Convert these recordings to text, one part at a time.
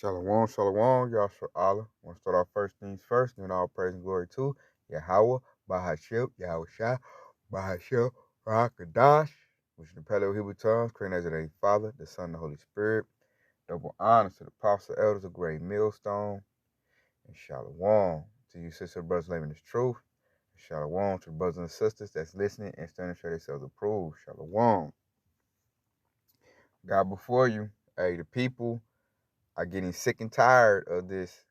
Shalom, shalom, Yahshua Allah. I want to start off first things first, and all praise and glory to Yahweh, Bahashil, Yahweh Shah, Bahashil, Rakadash, which in the Paleo Hebrew tongues, creating as a Father, the Son, and the Holy Spirit. Double honors to the apostles, elders of Great Millstone, and shalom to you, sister brothers, living this truth. And shalom to the brothers and sisters that's listening and standing sure themselves approved. Shalom. God before you, hey, the people are getting sick and tired of this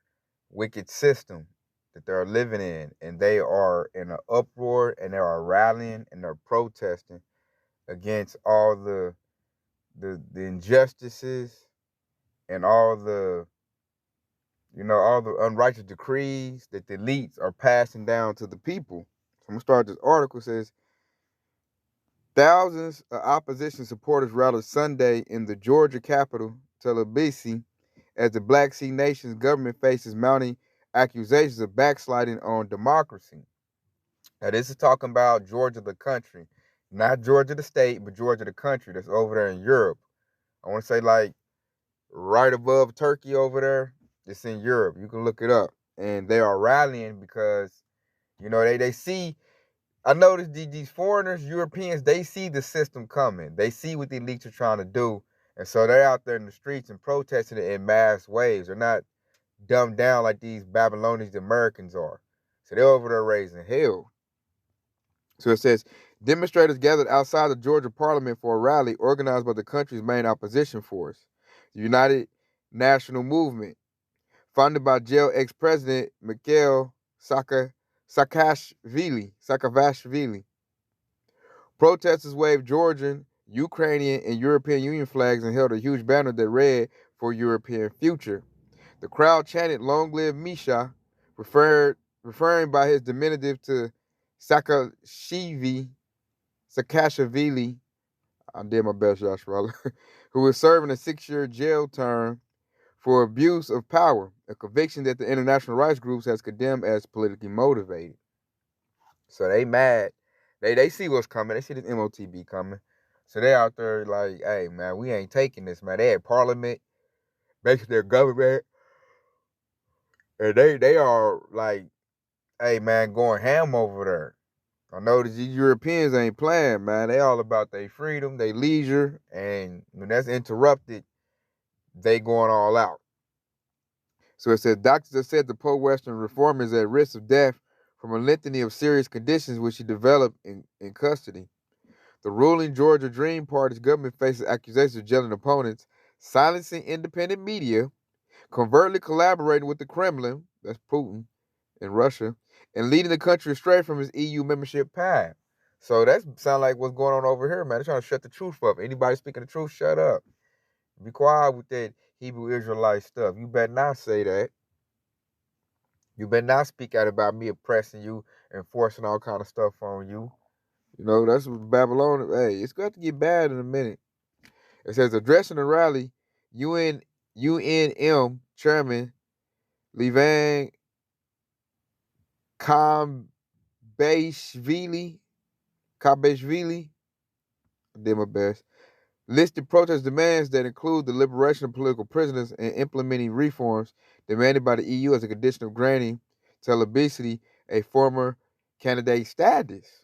wicked system that they're living in, and they are in an uproar, and they are rallying and they're protesting against all the injustices and all the all the unrighteous decrees that the elites are passing down to the people. So I'm gonna start this article. It says thousands of opposition supporters rallied Sunday in the Georgia capital, Tbilisi, as the Black Sea nation's government faces mounting accusations of backsliding on democracy. Now, this is talking about Georgia, the country, not Georgia, the state, but Georgia, the country that's over there in Europe. I want to say like right above Turkey over there. It's in Europe. You can look it up. And they are rallying because, they see, I noticed these foreigners, Europeans, they see the system coming. They see what the elites are trying to do. And so they're out there in the streets and protesting it in mass waves. They're not dumbed down like these Babylonians, the Americans are. So they're over there raising hell. So it says, demonstrators gathered outside the Georgia Parliament for a rally organized by the country's main opposition force, the United National Movement, founded by jail ex-president Mikhail Saakashvili. Protesters waved Georgian, Ukrainian, and European Union flags and held a huge banner that read, "For European Future." The crowd chanted, "Long live Misha," referring by his diminutive to Saakashvili, I did my best, Joshua, who is serving a 6-year jail term for abuse of power, a conviction that the international rights groups has condemned as politically motivated. So they mad. They see what's coming. They see this MOTB coming. So they out there like, hey, man, we ain't taking this, man. They at Parliament, basically their government, and they are like, hey, man, going ham over there. I know these Europeans ain't playing, man. They all about their freedom, their leisure, and when that's interrupted, they going all out. So it said doctors have said the pro-Western reformer is at risk of death from a litany of serious conditions which he developed in custody. The ruling Georgia Dream Party's government faces accusations of jailing opponents, silencing independent media, covertly collaborating with the Kremlin, that's Putin, in Russia, and leading the country astray from its EU membership path. So that sounds like what's going on over here, man. They're trying to shut the truth up. Anybody speaking the truth, shut up. Be quiet with that Hebrew Israelite stuff. You better not say that. You better not speak out about me oppressing you and forcing all kind of stuff on you. That's what Babylon. Hey, it's got to get bad in a minute. It says addressing the rally, UNM Chairman Levan Kabeshvili, I did my best, listed protest demands that include the liberation of political prisoners and implementing reforms demanded by the EU as a condition of granting Tbilisi a former candidate status.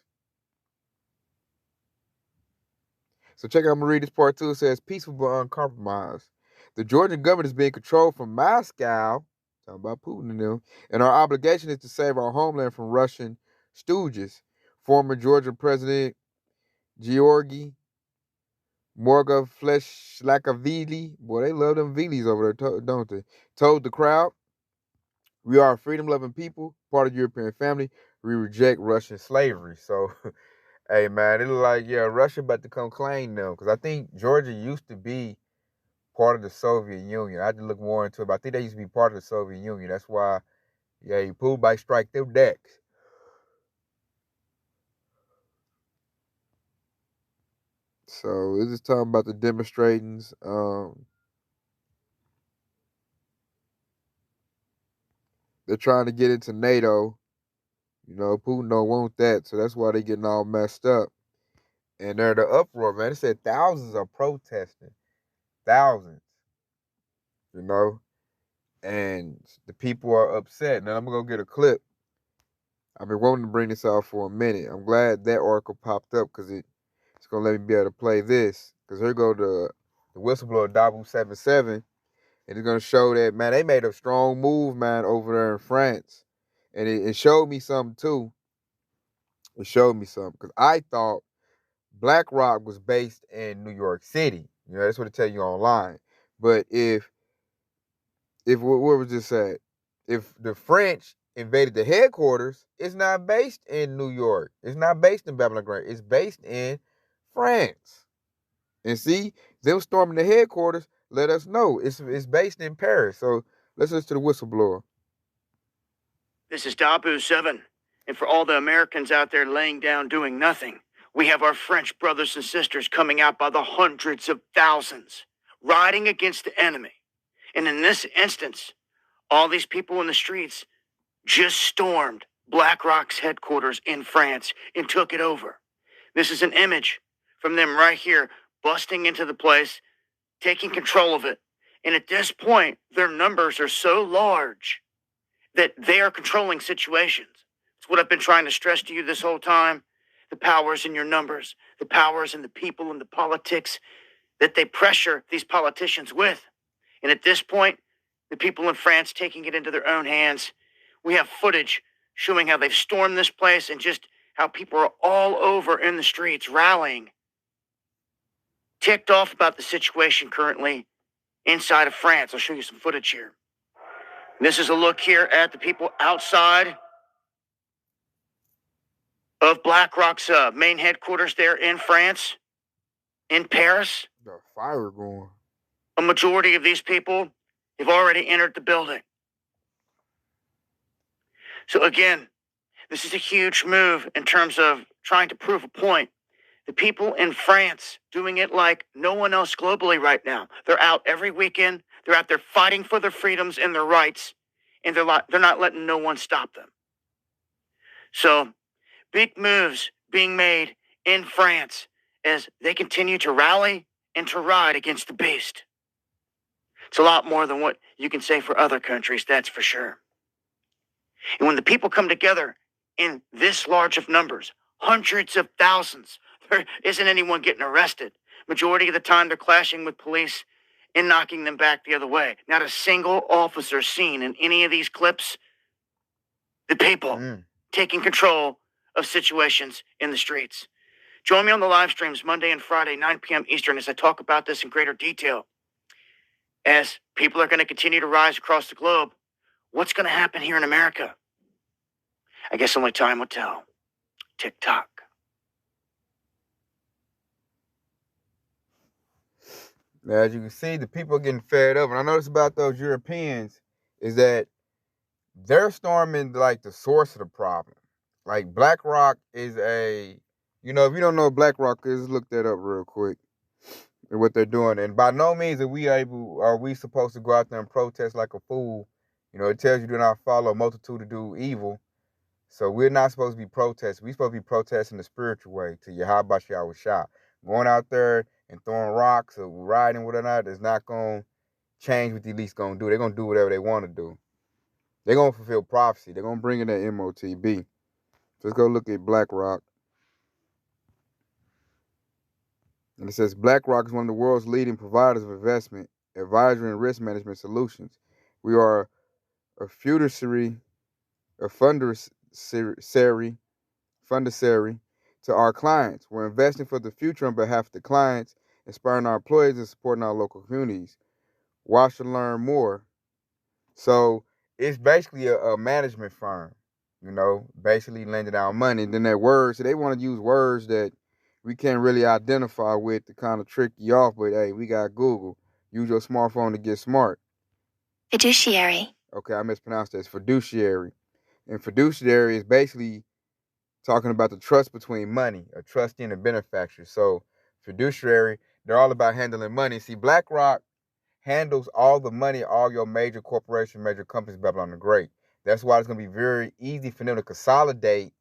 So check out, I'm going to read this part too. It says, peaceful but uncompromised. The Georgian government is being controlled from Moscow, talking about Putin and them, and our obligation is to save our homeland from Russian stooges. Former Georgia President Georgy Morgafleshakavili, boy, they love them Vilis over there, don't they? Told the crowd, we are a freedom-loving people, part of the European family. We reject Russian slavery. So, hey, man, it look like, Russia about to come claim them. Because I think Georgia used to be part of the Soviet Union. I had to look more into it, but I think they used to be part of the Soviet Union. That's why, you pulled by strike them decks. So this is talking about the demonstrators. They're trying to get into NATO. Putin don't want that, so that's why they're getting all messed up. And they're the uproar, man. It said thousands are protesting. Thousands. You know? and the people are upset. Now I'm gonna go get a clip. I've been wanting to bring this out for a minute. I'm glad that article popped up because it's gonna let me be able to play this. Because here go the whistleblower Dabu 77, and it's gonna show that, man, they made a strong move, man, over there in France, and it showed me something too. It showed me something because I thought BlackRock was based in New York City. You know, that's what it tell you online. But if where was this at? If the French invaded the headquarters, it's not based in New York. It's not based in Babylon Grant. It's based in France. And see, them storming the headquarters let us know it's based in Paris. So let's listen to the whistleblower. This is Dabu 7, and for all the Americans out there laying down doing nothing, we have our French brothers and sisters coming out by the hundreds of thousands, riding against the enemy. And in this instance, all these people in the streets just stormed BlackRock's headquarters in France and took it over. This is an image from them right here, busting into the place, taking control of it. And at this point, their numbers are so large that they are controlling situations. It's what I've been trying to stress to you this whole time. The power is in your numbers. The power is in the people and the politics that they pressure these politicians with. And at this point, the people in France taking it into their own hands. We have footage showing how they've stormed this place and just how people are all over in the streets rallying, ticked off about the situation currently inside of France. I'll show you some footage here. This is a look here at the people outside of BlackRock's main headquarters there in France, in Paris. The fire going. A majority of these people have already entered the building. So again, this is a huge move in terms of trying to prove a point. The people in France doing it like no one else globally right now. They're out every weekend. They're out there fighting for their freedoms and their rights, and they're not letting no one stop them. So big moves being made in France as they continue to rally and to ride against the beast. It's a lot more than what you can say for other countries, that's for sure. And when the people come together in this large of numbers, hundreds of thousands, there isn't anyone getting arrested. Majority of the time, they're clashing with police and knocking them back the other way. Not a single officer seen in any of these clips. The people taking control of situations in the streets. Join me on the live streams Monday and Friday, 9 p.m. Eastern, as I talk about this in greater detail. As people are going to continue to rise across the globe, what's going to happen here in America? I guess only time will tell. Tick-tock. Now, as you can see, the people are getting fed up. And I noticed about those Europeans is that they're storming like the source of the problem. Like BlackRock is if you don't know what BlackRock is, look that up real quick and what they're doing. And by no means are we supposed to go out there and protest like a fool. You know, it tells you do not follow a multitude to do evil. So we're not supposed to be protesting. We're supposed to be protesting the spiritual way to Yahweh Shah. Going out there and throwing rocks or riding whatnot is not going to change what the elite's going to do. They're going to do whatever they want to do. They're going to fulfill prophecy. They're going to bring in that MOTB. So let's go look at BlackRock. And it says BlackRock is one of the world's leading providers of investment, advisory, and risk management solutions. We are a fiduciary to our clients. We're investing for the future on behalf of the clients, inspiring our employees and supporting our local communities. Watch and learn more. So it's basically a management firm, basically lending out money. And then that words, so they want to use words that we can't really identify with to kind of trick you off. But hey, we got Google. Use your smartphone to get smart. Fiduciary. Okay, I mispronounced that. It's fiduciary. And fiduciary is basically talking about the trust between money, a trustee and a benefactor. So fiduciary, they're all about handling money. See, BlackRock handles all the money, all your major corporations, major companies, Babylon the Great. That's why it's going to be very easy for them to consolidate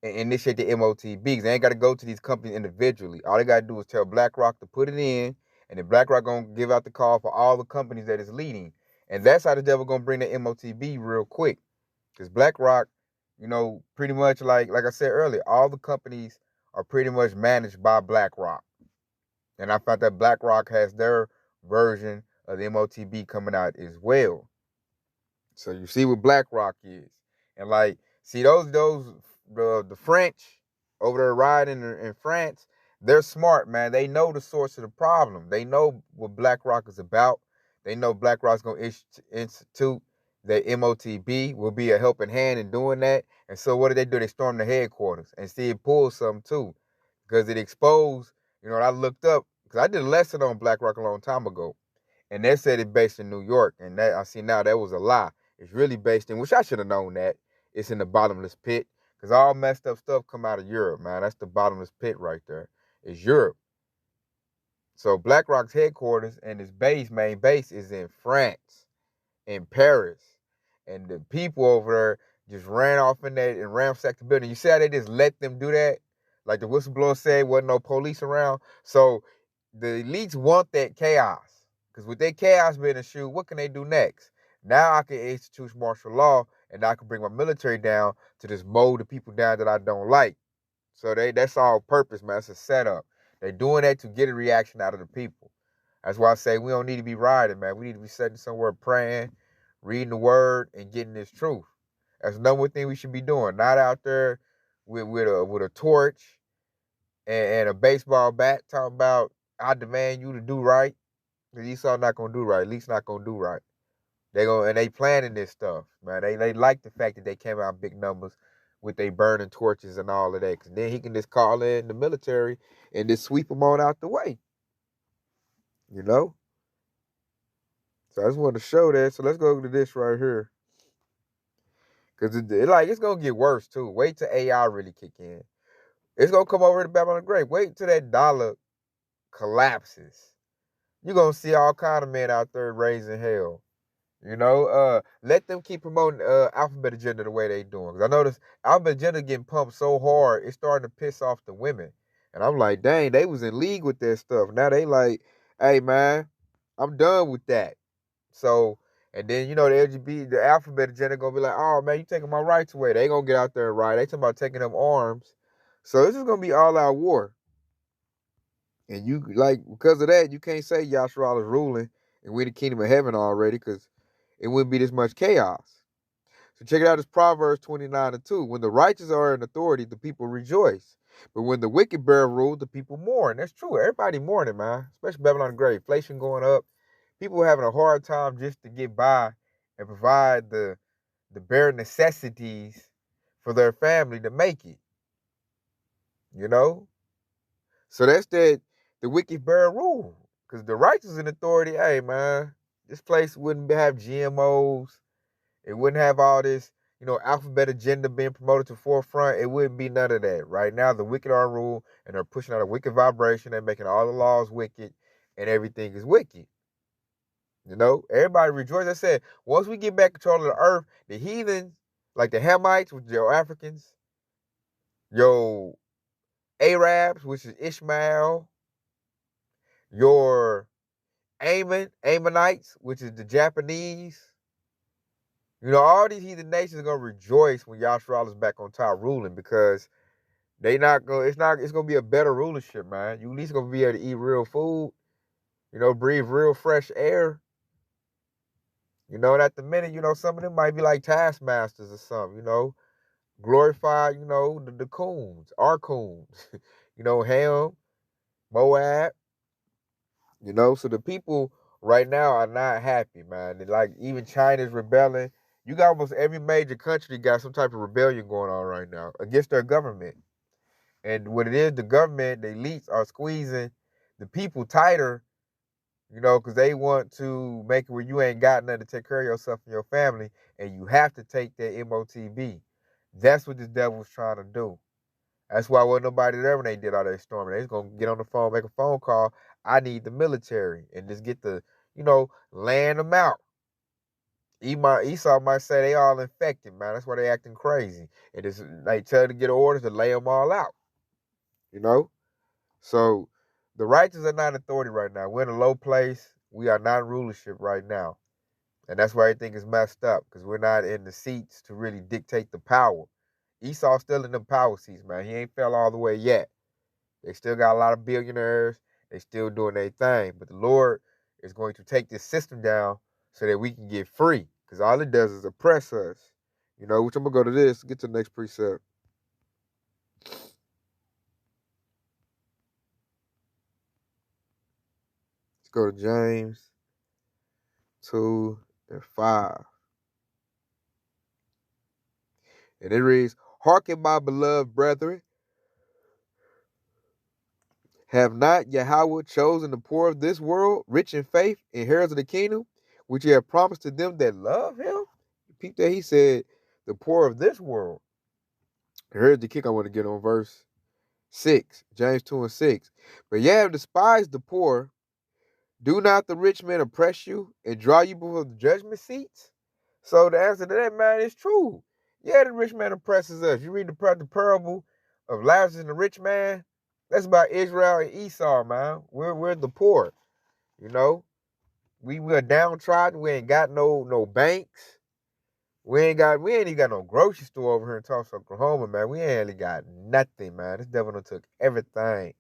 and initiate the MOTBs. They ain't got to go to these companies individually. All they got to do is tell BlackRock to put it in, and then BlackRock going to give out the call for all the companies that it's leading. And that's how the devil gonna bring the MOTB real quick. Because BlackRock, pretty much like I said earlier, all the companies are pretty much managed by BlackRock. And I found that BlackRock has their version of the MOTB coming out as well. So you see what BlackRock is. And see the French over there riding in France, they're smart, man. They know the source of the problem. They know what BlackRock is about. They know BlackRock's gonna institute the MOTB, will be a helping hand in doing that. And so what do? They storm the headquarters and see it pulls something too. Because it exposed, I looked up, because I did a lesson on BlackRock a long time ago. And they said it's based in New York. And that I see now that was a lie. It's really based in, which I should have known that. It's in the bottomless pit. Because all messed up stuff come out of Europe, man. That's the bottomless pit right there. It's Europe. So BlackRock's headquarters and its main base is in France, in Paris. And the people over there just ran off in that and ransacked the building. You see how they just let them do that? Like the whistleblower said, wasn't no police around. So the elites want that chaos. Because with that chaos being a shoe, what can they do next? Now I can institute martial law and I can bring my military down to just mow the people down that I don't like. So that's all purpose, man. It's a setup. They're doing that to get a reaction out of the people. That's why I say we don't need to be rioting, man. We need to be sitting somewhere praying, reading the word, and getting this truth. That's the number one thing we should be doing. Not out there with a torch and a baseball bat talking about, I demand you to do right. Because Esau not gonna do right. At least not gonna do right. They planning this stuff, man. They like the fact that they came out in big numbers with they burning torches and all of that. Cause then he can just call in the military and just sweep them on out the way. You know? So I just wanted to show that. So let's go to this right here. Cause it's gonna get worse too. Wait till AI really kick in. It's gonna come over to Babylon the Great. Wait till that dollar collapses. You're gonna see all kind of men out there raising hell. Let them keep promoting Alphabet Agenda the way they doing. Cause I noticed Alphabet Agenda getting pumped so hard, it's starting to piss off the women. And I'm like, dang, they was in league with that stuff. Now they like, hey man, I'm done with that. So, and then the LGBT, the Alphabet Agenda gonna be like, oh man, you taking my rights away. They gonna get out there and riot. They talking about taking them arms. So this is gonna be all out war. And because of that, you can't say Yashua is ruling and we the kingdom of heaven already, because it wouldn't be this much chaos. So check it out. It's Proverbs 29:2. When the righteous are in authority, the people rejoice. But when the wicked bear rule, the people mourn. That's true. Everybody mourning, man. Especially Babylon the Great. Inflation going up. People having a hard time just to get by and provide the bare necessities for their family to make it. So that's the wicked bear rule. Because the righteous in authority, hey, man, this place wouldn't have GMOs. It wouldn't have all this, alphabet agenda being promoted to forefront. It wouldn't be none of that. Right now, the wicked are ruled, and they're pushing out a wicked vibration. They're making all the laws wicked, and everything is wicked. Everybody rejoice. I said, once we get back control of the earth, the heathens, like the Hamites, which are your Africans, your Arabs, which is Ishmael, your Ammonites, which is the Japanese, all these heathen nations are gonna rejoice when Yahshua is back on top ruling, because it's gonna be a better rulership, man. You at least gonna be able to eat real food, breathe real fresh air. And at the minute, some of them might be like taskmasters or something, glorify, the coons, our coons, Ham, Moab, so the people right now are not happy, man. Like even China's rebelling. You got almost every major country got some type of rebellion going on right now against their government. And what it is, the government, the elites are squeezing the people tighter, because they want to make it where you ain't got nothing to take care of yourself and your family, and you have to take that MOTB. That's what this devil's trying to do. That's why wasn't nobody there when they did all that storming. They was going to get on the phone, make a phone call. I need the military, and just get land them out. Esau might say they all infected, man. That's why they acting crazy. And they tell to get orders to lay them all out. So the righteous are not authority right now. We're in a low place. We are not in rulership right now. And that's why everything is messed up, because we're not in the seats to really dictate the power. Esau's still in them power seats, man. He ain't fell all the way yet. They still got a lot of billionaires. They still doing their thing. But the Lord is going to take this system down so that we can get free. Because all it does is oppress us. You know, which I'm going to go to this. Get to the next precept. Let's go to James 2 and 5. And it reads, Hearken, my beloved brethren, have not Yahweh chosen the poor of this world, rich in faith, and heirs of the kingdom, which he have promised to them that love him? Peep that he said, the poor of this world. Here's the kick I want to get on verse 6, James 2 and 6. But ye have despised the poor. Do not the rich men oppress you and draw you before the judgment seats? So the answer to that, man, is true. Yeah, the rich man oppresses us. You read the parable of Lazarus and the rich man. That's about Israel and Esau, man. We're the poor. You know, we're downtrodden. We ain't got no banks. We ain't even got no grocery store over here in Tulsa, Oklahoma, man. We ain't really got nothing, man. This devil done took everything.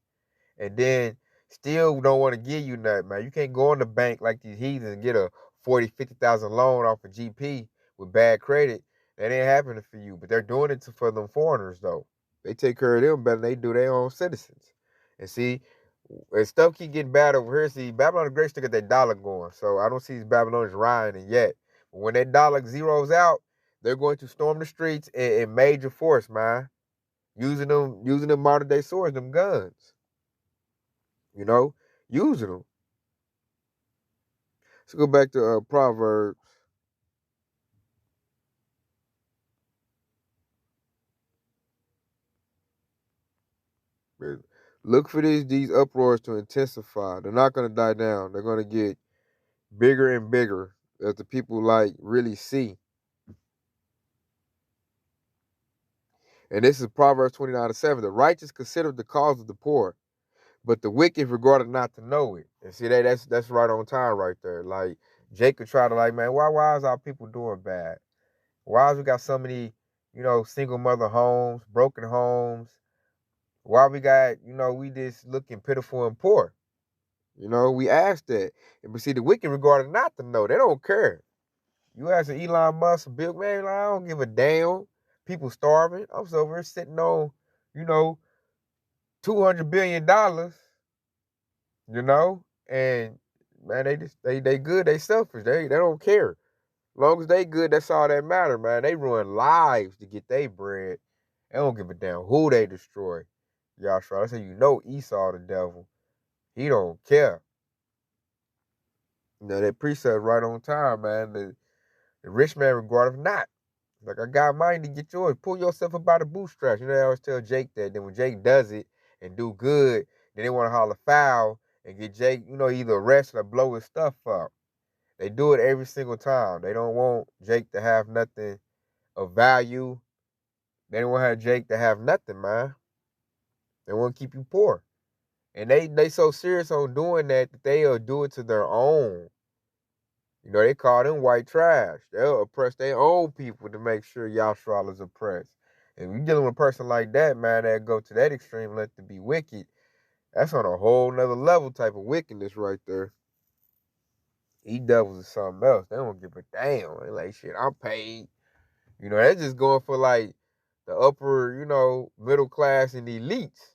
And then still don't want to give you nothing, man. You can't go in the bank like these heathens and get a 40, 50,000 loan off a GP with bad credit. That ain't happening for you. But they're doing it for them foreigners, though. They take care of them better than they do their own citizens. And see, and stuff keep getting bad over here. See, Babylon the Great still got that dollar going. So I don't see these Babylonians rioting yet. But when that dollar zeroes out, they're going to storm the streets in major force, man. Using them modern day swords, them guns. You know, using them. Let's go back to Proverbs. Look for these uproars to intensify. They're not going to die down. They're going to get bigger and bigger as the people like really see. And this is Proverbs 29:7. The righteous consider the cause of the poor, but the wicked regarded not to know it. And see that's right on time right there. Like Jacob tried to like, man, why is our people doing bad? Why is we got so many, single mother homes, broken homes? Why we got, we just looking pitiful and poor? We asked that. But see, the wicked regarded not to know. They don't care. You ask Elon Musk, Bill, man, I don't give a damn. People starving. I'm so over here sitting on, $200 billion, and man, they good, they selfish. They don't care. As long as they good, that's all that matter, man. They ruin lives to get their bread. They don't give a damn who they destroy. Yashua, that's how Esau the devil. He don't care. That precept right on time, man. The rich man regardeth not. Like, I got mine to get yours. Pull yourself up by the bootstraps. They always tell Jake that. Then when Jake does it and do good, then they want to holler foul and get Jake, either arrested or blow his stuff up. They do it every single time. They don't want Jake to have nothing of value. They don't want to have Jake to have nothing, man. They want to keep you poor. And they so serious on doing that they'll do it to their own. They call them white trash. They'll oppress their own people to make sure Yashua is oppressed. And you dealing with a person like that, man, that go to that extreme length to be wicked, that's on a whole nother level type of wickedness right there. These devils is something else. They don't give a damn. They like, shit, I'm paid. They're just going for like the upper, middle class and the elites.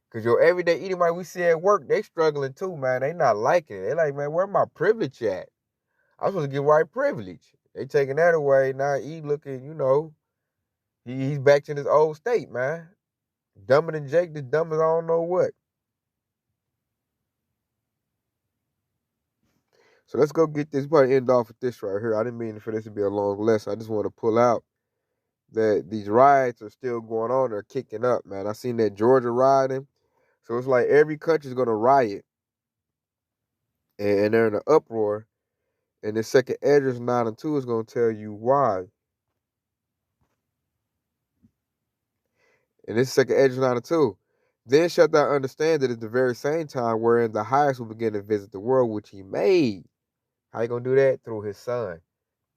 Because your everyday anybody we see at work, they struggling too, man. They not liking it. They like, man, where my privilege at? I'm supposed to get white privilege. They taking that away. Now he looking, he's back to his old state, man. Dumber than Jake, the dumb as I don't know what. So let's go get this. Probably end off with this right here. I didn't mean for this to be a long lesson. I just want to pull out that these riots are still going on. They're kicking up, man. I seen that Georgia rioting. So it's like every country's going to riot. And they're in an uproar. And the second Esdras 9 and 2 is going to tell you why. And this is second Esdras 9 and 2. Then shalt thou understand that at the very same time wherein the highest will begin to visit the world which he made. How you going to do that? Through his son.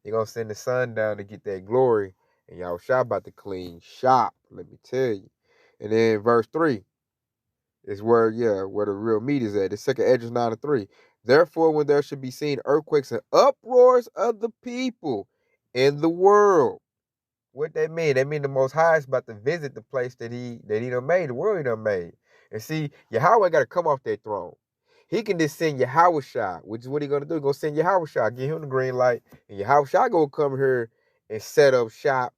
He gonna send the sun down to get that glory, and y'all shop about to clean shop. Let me tell you. And then verse 3 is where the real meat is at. The second Esdras 9-3. Therefore, when there should be seen earthquakes and uproars of the people in the world. What that mean? That mean the Most High is about to visit the place that he done made, the world he done made. And see, Yahweh got to come off that throne. He can just send Yahweh Shai, which is what he gonna do. He gonna send Yahweh Shai, give him the green light, and Yahweh Shai gonna come here and set up shop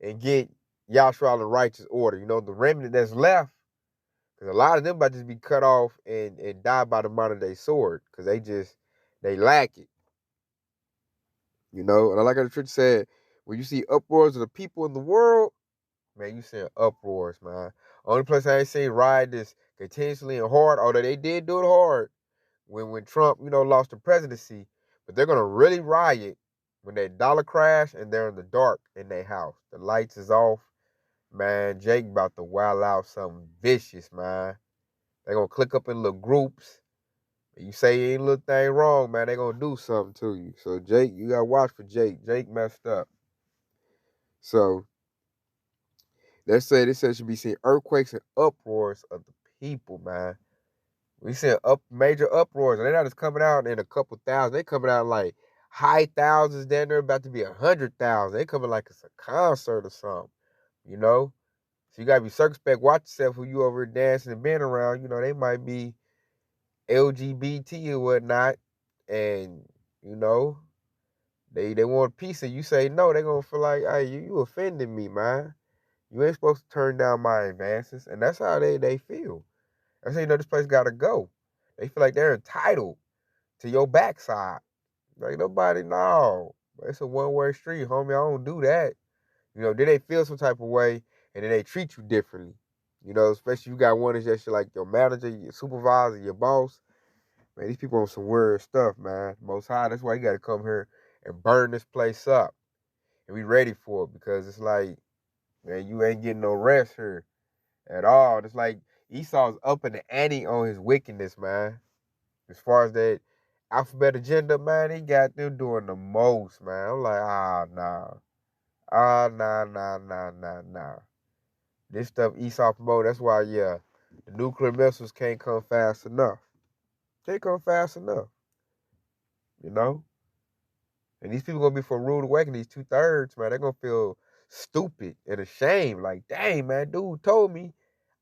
and get Yahshua in righteous order. You know, the remnant that's left, because a lot of them about to just be cut off and die by the modern day sword, because they lack it. You know, and like the church said, when you see uproars of the people in the world, man, you seeing uproars, man. Only place I ain't seen riot this continuously and hard, although they did do it hard when Trump, lost the presidency. But they're gonna really riot when that dollar crash and they're in the dark in their house. The lights is off. Man, Jake about to wild out something vicious, man. They gonna click up in little groups. You say ain't little thing wrong, man, they gonna do something to you. So Jake, you gotta watch for Jake. Jake messed up. So they said should be seeing earthquakes and uproars of the people, man. We see major uproars, and they're not just coming out in a couple thousand. They coming out like high thousands. Then they're about to be 100,000. They coming like it's a concert or something, you know. So you gotta be circumspect. Watch yourself who you over dancing and being around. You know they might be LGBT or whatnot, and they want peace, and you say no. They gonna feel like, hey, you offended me, man. You ain't supposed to turn down my advances, and that's how they feel. That's how this place gotta go. They feel like they're entitled to your backside. Like nobody, no. It's a one-way street, homie. I don't do that. Then they feel some type of way, and then they treat you differently. Especially you got one that's just like your manager, your supervisor, your boss. Man, these people on some weird stuff, man. Most High, that's why you got to come here and burn this place up. And we ready for it, because it's like, man, you ain't getting no rest here at all. It's like Esau's up in the ante on his wickedness, man. As far as that alphabet agenda, man, he got them doing the most, man. I'm like, nah. Nah. This stuff Esau promote, that's why, the nuclear missiles can't come fast enough. Can't come fast enough, you know? And these people gonna be for a rude awakening, these 2/3, man. They're gonna feel stupid and ashamed. Like, dang, man, dude told me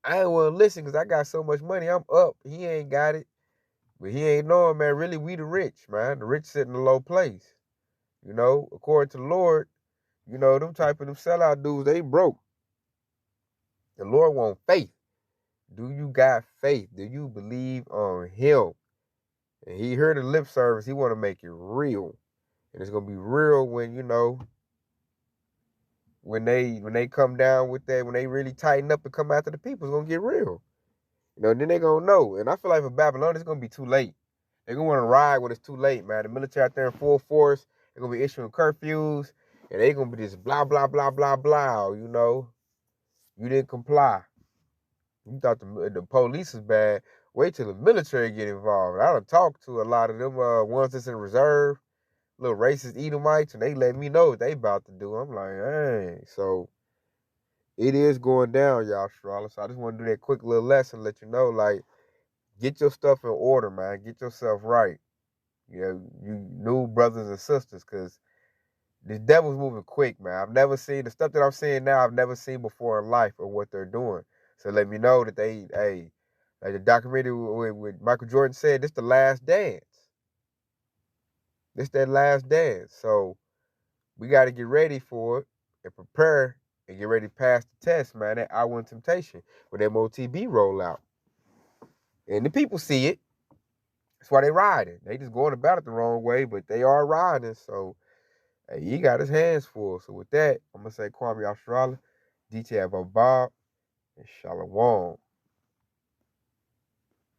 I ain't want to listen because I got so much money. I'm up. He ain't got it. But he ain't knowing, man, really we the rich, man. The rich sit in a low place. According to the Lord, them type of them sellout dudes, they broke. The Lord want faith. Do you got faith? Do you believe on him? And he heard the lip service. He want to make it real. And it's going to be real when, when they come down with that, when they really tighten up and come after the people, it's going to get real. Then they going to know. And I feel like for Babylon, it's going to be too late. They're going to want to ride when it's too late, man. The military out there in full force. They're going to be issuing curfews. And they're going to be just blah, blah, blah, blah, blah, You didn't comply. You thought the police is bad. Wait till the military get involved. I done talked to a lot of them ones that's in reserve, little racist Edomites, and they let me know what they about to do. I'm like, hey. So it is going down, y'all, Charlotte. So I just want to do that quick little lesson, let you know, like, get your stuff in order, man. Get yourself right. You new brothers and sisters, because this devil's moving quick, man. I've never seen the stuff that I'm seeing now. I've never seen before in life of what they're doing. So let me know that like the documentary with Michael Jordan said, this the last dance. This that last dance. So we got to get ready for it and prepare and get ready to pass the test, man. That I Want Temptation with MOTB rollout. And the people see it. That's why they riding. They just going about it the wrong way, but they are riding. So hey, he got his hands full. So with that, I'm going to say Kwame Australia, DT Bob, and Shalom.